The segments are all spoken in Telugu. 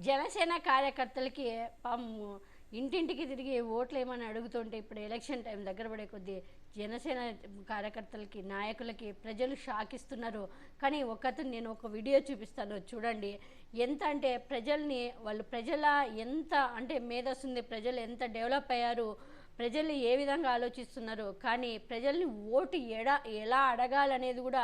జనసేన కార్యకర్తలకి పాపం ఇంటింటికి తిరిగి ఓట్లు ఏమని అడుగుతుంటే ఇప్పుడు ఎలక్షన్ టైం దగ్గర పడే కొద్దీ జనసేన కార్యకర్తలకి నాయకులకి ప్రజలు షాక్ ఇస్తున్నారు. కానీ నేను ఒక వీడియో చూపిస్తాను చూడండి. ఎంత అంటే ప్రజల్ని వాళ్ళు ఎంత అంటే మేధస్సుంది, ప్రజలు ఎంత డెవలప్ అయ్యారు, ప్రజల్ని ఏ విధంగా ఆలోచిస్తున్నారు, కానీ ప్రజల్ని ఓటు ఎలా అడగాలనేది కూడా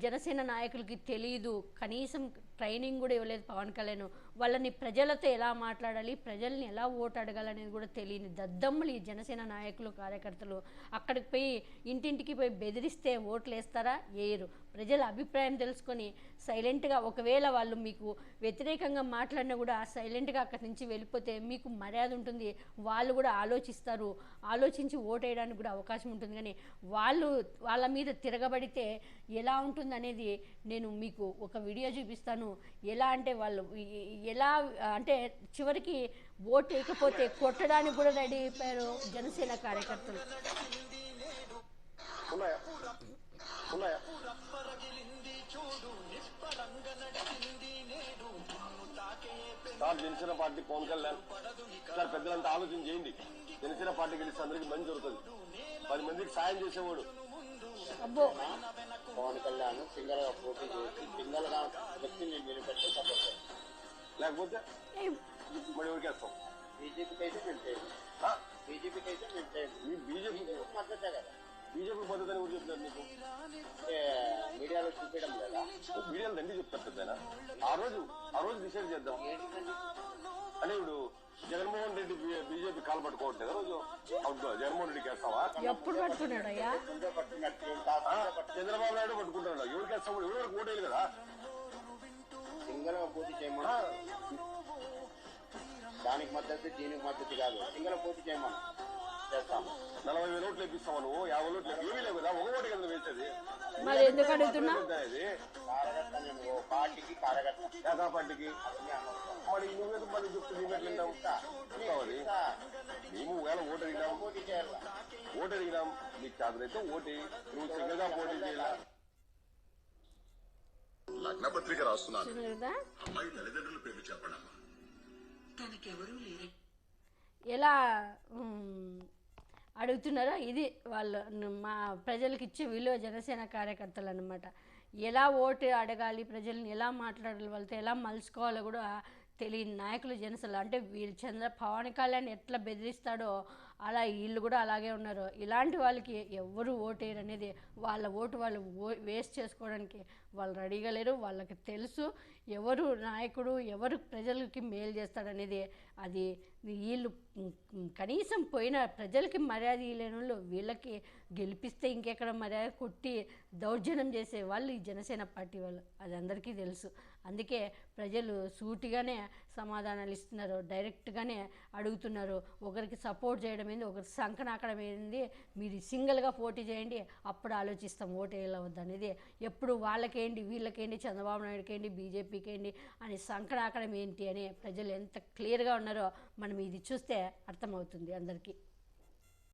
జనసేన నాయకులకి తెలియదు. కనీసం ట్రైనింగ్ కూడా ఇవ్వలేదు పవన్ కళ్యాణ్. వాళ్ళని ప్రజలతో ఎలా మాట్లాడాలి, ప్రజల్ని ఎలా ఓటు అడగాలనేది కూడా తెలియని దద్దమ్ములు ఈ జనసేన నాయకులు కార్యకర్తలు. అక్కడికి పోయి ఇంటింటికి పోయి బెదిరిస్తే ఓట్లు వేస్తారా? వేయరు. ప్రజల అభిప్రాయం తెలుసుకొని సైలెంట్గా, ఒకవేళ వాళ్ళు మీకు వ్యతిరేకంగా మాట్లాడినా కూడా సైలెంట్గా అక్కడి నుంచి వెళ్ళిపోతే మీకు మర్యాద ఉంటుంది. వాళ్ళు కూడా ఆలోచిస్తారు, ఆలోచించి ఓటు వేయడానికి కూడా అవకాశం ఉంటుంది. కానీ వాళ్ళ మీద తిరగబడితే ఎలా ఉంటుంది అనేది నేను మీకు ఒక వీడియో చూపిస్తాను. ఎలా అంటే వాళ్ళు ఎలా అంటే చివరికి ఓటు వేయకపోతే కొట్టడానికి కూడా రెడీ అయిపోయారు జనసేన కార్యకర్తలు. జనసేన పార్టీ పవన్ కళ్యాణ్ సార్ పెద్దలంతా ఆలోచన చేయండి. జనసేన పార్టీ గెలిస్తే అందరికి మంచి జరుగుతుంది. 10 మందికి సాయం చేసేవాడు అబ్బో. పవన్ కళ్యాణ్ సింగల్ గా పోటీ చేసి సింగల్ గా వ్యక్తిని నిలబెట్టి సపోర్ట్ చేస్తాం. లేకపోతే మరి ఎవరికేస్తాం? బీజేపీకి అయితే మేము చేయండి. బీజేపీకి అయితే మేము చేయండి. బీజేపీ మద్దతే కదా. బీజేపీ మద్దతు అని ఎవరు చెప్తారు నీకు? మీడియాలో చూపించడం లేదా? మీడియాలో దండి చెప్తారు పెద్దనా. ఆ రోజు డిసైడ్ చేద్దాం. అంటే ఇప్పుడు జగన్మోహన్ రెడ్డి బీజేపీ కాలు పట్టుకోవట్లేదు రోజు. జగన్మోహన్ రెడ్డికి వేస్తావా? ఎప్పుడు పట్టుకున్నాడయ్యా? చంద్రబాబు నాయుడు పట్టుకుంటున్నాడు. ఎవరికి వేస్తాము? ఎవరికి ఓటేయాలి కదా. సింగల్ గా పోటీ చేయమన్నా దానికి మద్దతు, దీనికి మద్దతు కాదు. సింగల్ పోటీ చేయమన్నా చేస్తాం. 40,000 ఓట్లు ఇప్పిస్తావు నువ్వు. 50 ఓట్లు ఏమీ లేవు కదా. ఒక ఓటు కదా వేసేది. మరి ఎందుకు అడుగుతున్నా? కార్యకర్త నేను పార్టీకి కార్యకర్త పార్టీకి మరి నువ్వేదో మళ్ళీ చెప్తూ మేము ఎట్లుంటావు? మేము వేళ ఓటు అడిగినాం, పోటీ చేయాలి. ఓటు అడిగినాం. నీకు చాదరైతే ఓటు నువ్వు సింగల్ గా పోటీ చేయాలి. లగ్న పత్రిక రాస్తున్నాను. కదా అమ్మాయి తల్లిదండ్రుల పేర్లు చెప్పండమ్మా. తనకెవరూ లేరు. ఎలా అడుగుతున్నారో ఇది వాళ్ళు మా ప్రజలకు ఇచ్చే విలువ జనసేన కార్యకర్తలు అన్నమాట. ఎలా ఓటు అడగాలి, ప్రజల్ని ఎలా మాట్లాడాలి, వాళ్ళతో ఎలా మలుచుకోవాలో కూడా తెలియని నాయకులు జనసేన. అంటే వీళ్ళు పవన్ కళ్యాణ్ ఎట్లా బెదిరిస్తాడో అలా వీళ్ళు కూడా అలాగే ఉన్నారు. ఇలాంటి వాళ్ళకి ఎవరు ఓటేయరు అనేది వాళ్ళ ఓటు వాళ్ళు వేస్ట్ చేసుకోవడానికి వాళ్ళు రెడీగా లేరు. వాళ్ళకి తెలుసు ఎవరు నాయకుడు, ఎవరు ప్రజలకి మేలు చేస్తాడనేది. అది వీళ్ళు కనీసం పోయిన ప్రజలకి మర్యాద ఇవ్వలేని వాళ్ళు వీళ్ళకి గెలిపిస్తే ఇంకెక్కడ మర్యాద కొట్టి దౌర్జన్యం చేసే వాళ్ళు ఈ జనసేన పార్టీ వాళ్ళు. అది అందరికీ తెలుసు. అందుకే ప్రజలు సూటిగానే సమాధానాలు ఇస్తున్నారు, డైరెక్ట్గానే అడుగుతున్నారు. ఒకరికి సపోర్ట్ చేయడం ఏంది, ఒకరికి సంకనాకడం ఏంది, మీరు సింగిల్గా పోటీ చేయండి అప్పుడు ఆలోచిస్తాం ఓటు వేయాలా వద్దు అనేది. ఎప్పుడు వాళ్ళకేంటి వీళ్ళకేంటి, చంద్రబాబు నాయుడుకి ఏంటి, బీజేపీకి ఏంటి అని సంకనాకడం ఏంటి అని ప్రజలు ఎంత క్లియర్గా ఉన్నారో మనం ఇది చూస్తే అర్థమవుతుంది అందరికీ.